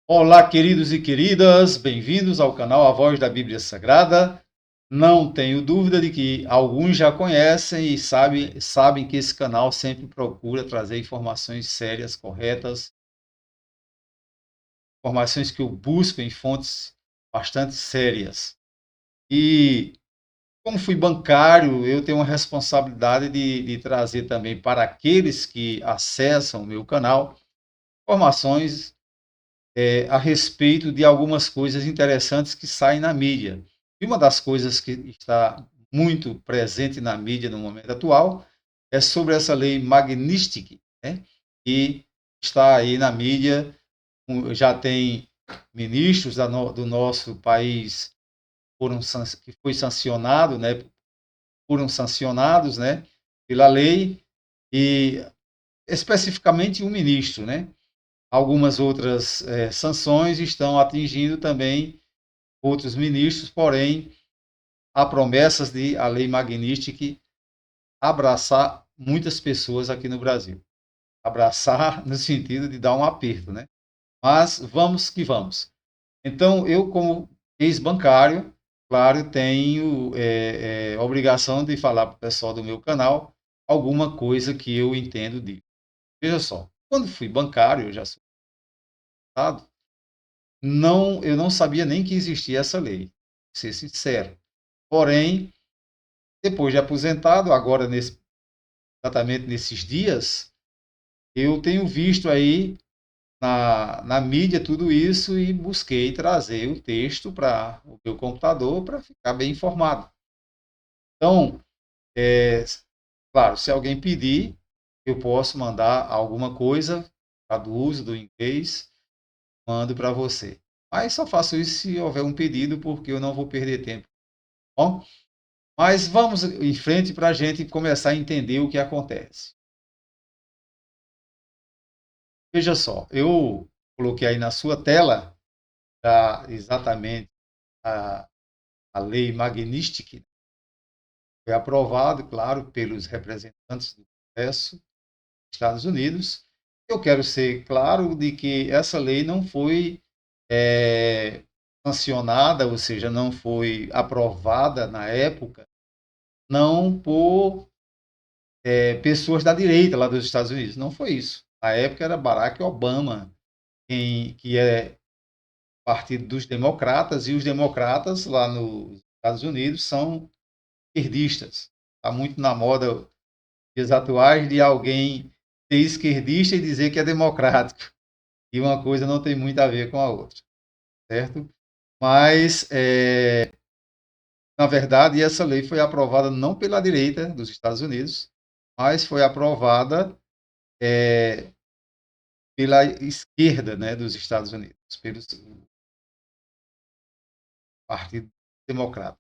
Olá, queridos e queridas, bem-vindos ao canal A Voz da Bíblia Sagrada. Não tenho dúvida de que alguns já conhecem e sabem que esse canal sempre procura trazer informações sérias, corretas, informações que eu busco em fontes bastante sérias. E como fui bancário, eu tenho uma responsabilidade de trazer também para aqueles que acessam o meu canal informações a respeito de algumas coisas interessantes que saem na mídia. E uma das coisas que está muito presente na mídia no momento atual é sobre essa lei Magnitsky, né? Que está aí na mídia, já tem ministros do nosso país que foi sancionado, né? Foram sancionados, né? Pela lei e especificamente um ministro, né? Algumas outras sanções estão atingindo também outros ministros, porém, há promessas de a lei Magnitsky abraçar muitas pessoas aqui no Brasil. Abraçar no sentido de dar um aperto, né? Mas vamos que vamos. Então, eu, como ex-bancário, claro, tenho obrigação de falar para o pessoal do meu canal alguma coisa que eu entendo disso. Veja só, quando fui bancário, eu já sou deputado, não, eu não sabia nem que existia essa lei, para ser sincero. Porém, depois de aposentado, agora exatamente nesses dias, eu tenho visto aí na mídia tudo isso e busquei trazer o texto para o meu computador para ficar bem informado. Então, é, claro, se alguém pedir, eu posso mandar alguma coisa, traduzo do inglês, mando para você. Mas só faço isso se houver um pedido, porque eu não vou perder tempo. Bom, mas vamos em frente para a gente começar a entender o que acontece. Veja só, eu coloquei aí na sua tela exatamente a, a lei Magnitsky, foi aprovado, claro, pelos representantes do Congresso dos Estados Unidos. Eu quero ser claro de que essa lei não foi sancionada, ou seja, não foi aprovada na época, não por pessoas da direita lá dos Estados Unidos. Não foi isso. Na época era Barack Obama, que é partido dos democratas, e os democratas lá nos Estados Unidos são esquerdistas. Está muito na moda dias atuais de alguém ser esquerdista e dizer que é democrático. E uma coisa não tem muito a ver com a outra, certo? Mas, na verdade, essa lei foi aprovada não pela direita dos Estados Unidos, mas foi aprovada é, pela esquerda, né, dos Estados Unidos, pelo Partido Democrata,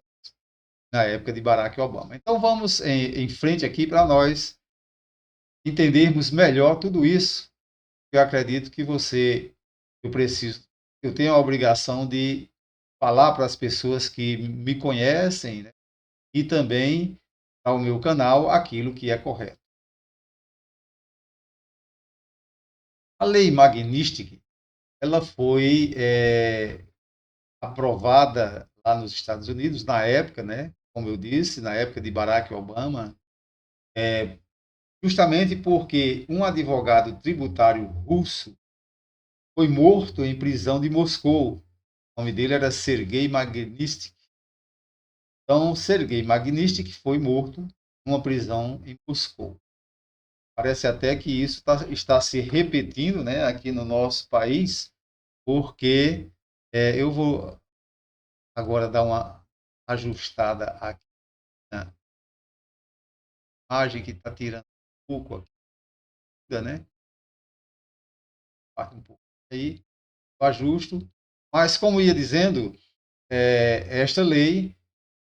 na época de Barack Obama. Então vamos em frente aqui para nós entendermos melhor tudo isso. Eu acredito que eu preciso, eu tenho a obrigação de falar para as pessoas que me conhecem, né, e também ao meu canal aquilo que é correto. A lei Magnitsky, ela foi aprovada lá nos Estados Unidos na época, né? Como eu disse, na época de Barack Obama, justamente porque um advogado tributário russo foi morto em prisão de Moscou. O nome dele era Sergei Magnitsky. Então, Sergei Magnitsky foi morto numa prisão em Moscou. Parece até que isso está se repetindo, né, aqui no nosso país, porque eu vou agora dar uma ajustada aqui na imagem que está tirando um pouco aqui, né? Parte um pouco aí, eu ajusto. Mas, como ia dizendo, esta lei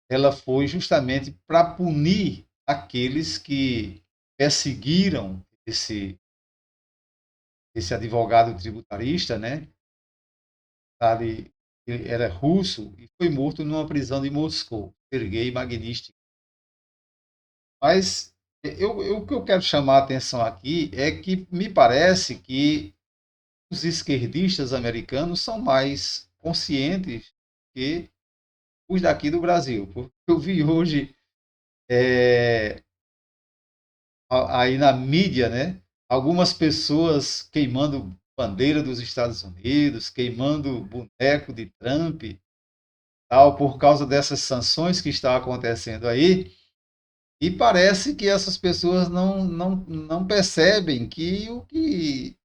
ela foi justamente para punir aqueles que perseguiram esse advogado tributarista, né? Sabe, ele era russo e foi morto numa prisão de Moscou, Sergei Magnitsky. Mas o que eu quero chamar a atenção aqui é que me parece que os esquerdistas americanos são mais conscientes que os daqui do Brasil. Porque eu vi hoje aí na mídia, né, algumas pessoas queimando bandeira dos Estados Unidos, queimando boneco de Trump, tal, por causa dessas sanções que estão acontecendo aí. E parece que essas pessoas não percebem que o que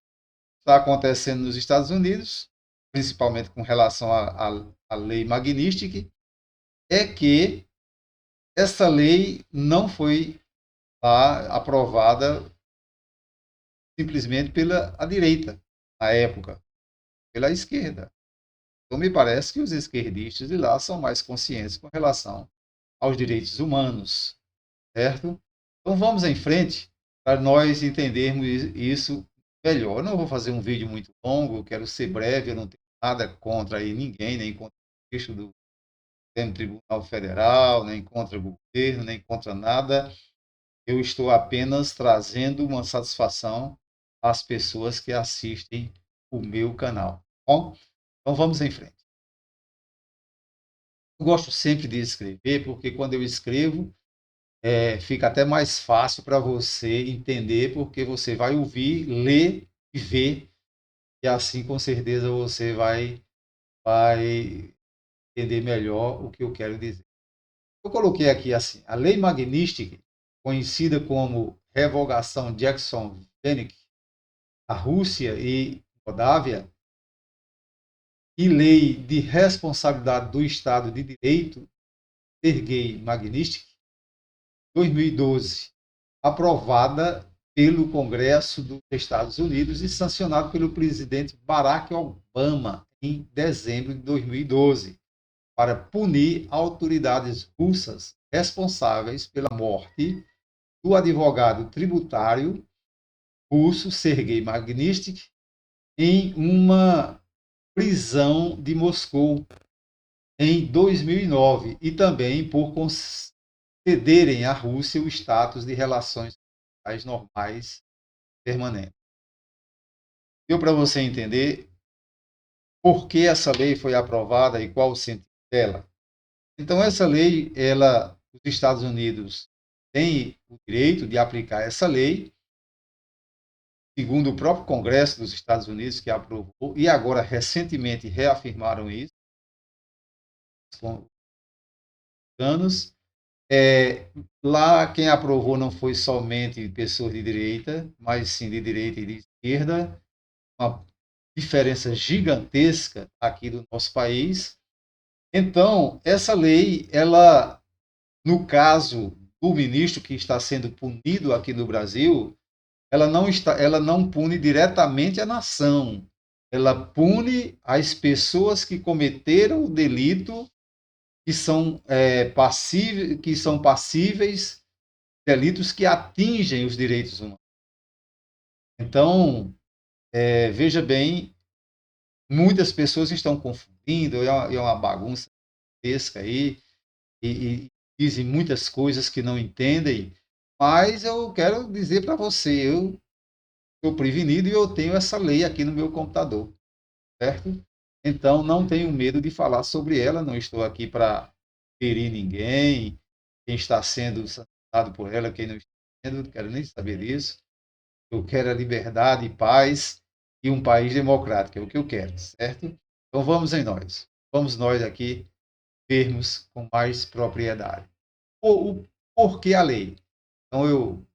está acontecendo nos Estados Unidos, principalmente com relação à lei Magnitsky, é que essa lei não foi lá aprovada simplesmente pela a direita, na época, pela esquerda. Então, me parece que os esquerdistas de lá são mais conscientes com relação aos direitos humanos, certo? Então, vamos em frente para nós entendermos isso melhor. Eu não vou fazer um vídeo muito longo, quero ser breve, eu não tenho nada contra aí ninguém, nem contra o ministro do Supremo Tribunal Federal, nem contra o governo, nem contra nada. Eu estou apenas trazendo uma satisfação às pessoas que assistem o meu canal. Bom, então vamos em frente. Eu gosto sempre de escrever, porque quando eu escrevo, fica até mais fácil para você entender, porque você vai ouvir, ler e ver, e assim com certeza você vai entender melhor o que eu quero dizer. Eu coloquei aqui assim, a Lei Magnitsky, conhecida como Revogação Jackson-Vanik, a Rússia e Moldávia, e Lei de Responsabilidade do Estado de Direito, Sergei Magnitsky, 2012, aprovada pelo Congresso dos Estados Unidos e sancionada pelo presidente Barack Obama em dezembro de 2012, para punir autoridades russas responsáveis pela morte do advogado tributário russo Sergei Magnitsky em uma prisão de Moscou em 2009 e também por concederem à Rússia o status de relações normais permanentes. Deu para você entender por que essa lei foi aprovada e qual o sentido dela? Então, essa lei, os Estados Unidos têm o direito de aplicar essa lei, segundo o próprio Congresso dos Estados Unidos, que aprovou, e agora recentemente reafirmaram isso, com anos. Lá quem aprovou não foi somente pessoas de direita, mas sim de direita e de esquerda, uma diferença gigantesca aqui do nosso país. Então, essa lei, ela, no caso do ministro que está sendo punido aqui no Brasil, ela não pune diretamente a nação, ela pune as pessoas que cometeram o delito, que são passíveis delitos que atingem os direitos humanos. Então, veja bem, muitas pessoas estão confundindo, é uma bagunça pesca aí, e dizem muitas coisas que não entendem, mas eu quero dizer para você, eu estou prevenido e eu tenho essa lei aqui no meu computador, certo? Então, não tenho medo de falar sobre ela, não estou aqui para ferir ninguém, quem está sendo sancionado por ela, quem não está sendo, não quero nem saber disso. Eu quero a liberdade e paz e um país democrático, é o que eu quero, certo? Então, vamos em nós. Vamos nós aqui vermos com mais propriedade. O porquê a lei? Então, eu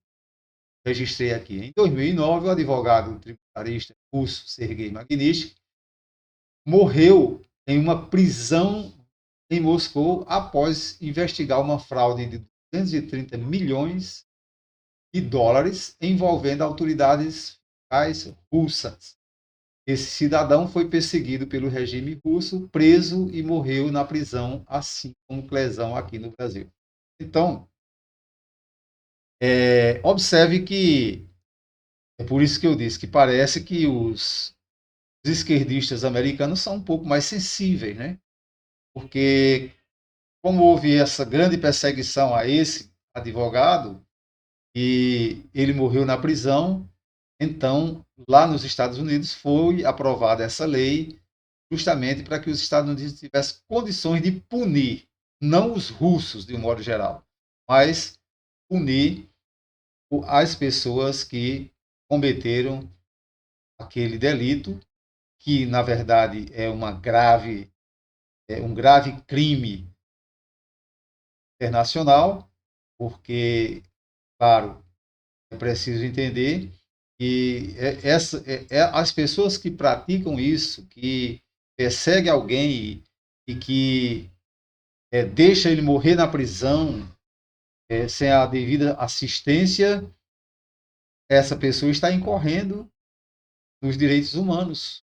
registrei aqui. Em 2009, o advogado tributarista russo Sergei Magnitsky morreu em uma prisão em Moscou após investigar uma fraude de 230 milhões de dólares envolvendo autoridades fiscais russas. Esse cidadão foi perseguido pelo regime russo, preso e morreu na prisão, assim como Clesão aqui no Brasil. Então, observe que é por isso que eu disse que parece que os esquerdistas americanos são um pouco mais sensíveis, né? Porque como houve essa grande perseguição a esse advogado e ele morreu na prisão, então lá nos Estados Unidos foi aprovada essa lei justamente para que os Estados Unidos tivessem condições de punir, não os russos, de um modo geral, mas punir as pessoas que cometeram aquele delito, que na verdade é um grave crime internacional, porque, claro, é preciso entender que as pessoas que praticam isso, que perseguem alguém e que deixa ele morrer na prisão sem a devida assistência, essa pessoa está incorrendo nos direitos humanos,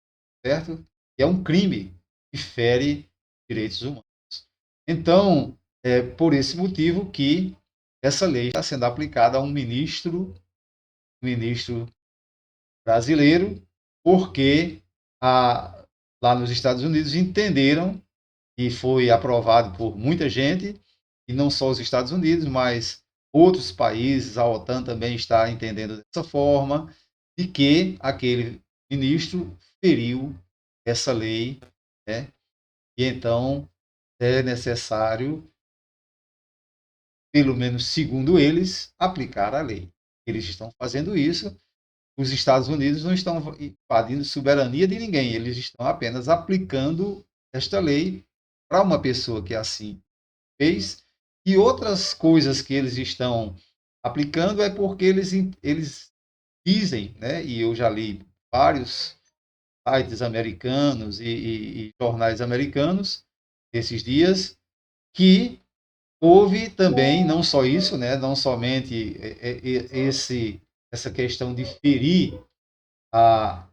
certo? E é um crime que fere direitos humanos. Então, é por esse motivo que essa lei está sendo aplicada a ministro brasileiro, porque lá nos Estados Unidos entenderam, e foi aprovado por muita gente, e não só os Estados Unidos, mas outros países, a OTAN também está entendendo dessa forma, de que aquele ministro feriu essa lei, né? E então é necessário, pelo menos segundo eles, aplicar a lei. Eles estão fazendo isso. Os Estados Unidos não estão invadindo soberania de ninguém, eles estão apenas aplicando esta lei para uma pessoa que assim fez, e outras coisas que eles estão aplicando é porque eles dizem, né, e eu já li vários sites americanos e jornais americanos esses dias, que houve também, não só isso, né, não somente essa questão de a,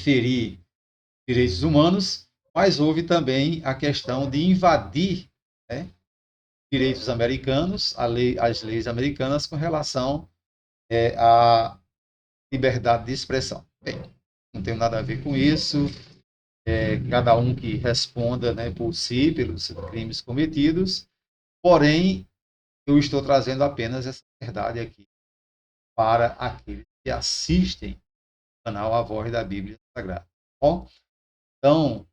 ferir direitos humanos, mas houve também a questão de invadir, né, direitos americanos, as leis americanas com relação à liberdade de expressão. Bem, não tem nada a ver com isso, cada um que responda, né, por si, pelos crimes cometidos, porém, eu estou trazendo apenas essa verdade aqui para aqueles que assistem o canal A Voz da Bíblia Sagrada. Bom, então,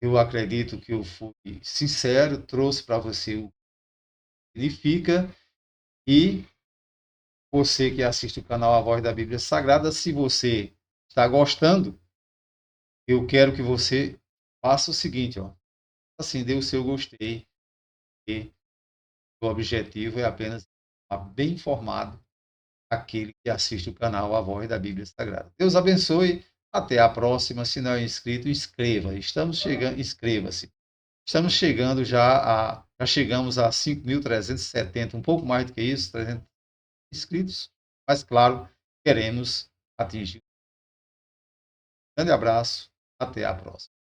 eu acredito que eu fui sincero, trouxe para você o que significa, e você que assiste o canal A Voz da Bíblia Sagrada, se você está gostando, eu quero que você faça o seguinte, ó, assim, dê o seu gostei, e o objetivo é apenas estar bem informado aquele que assiste o canal A Voz da Bíblia Sagrada. Deus abençoe, até a próxima. Se não é inscrito, inscreva. Estamos chegando, inscreva-se. Estamos chegando já chegamos a 5.370, um pouco mais do que isso, 300 inscritos, mas claro, queremos atingir. Um grande abraço, até a próxima.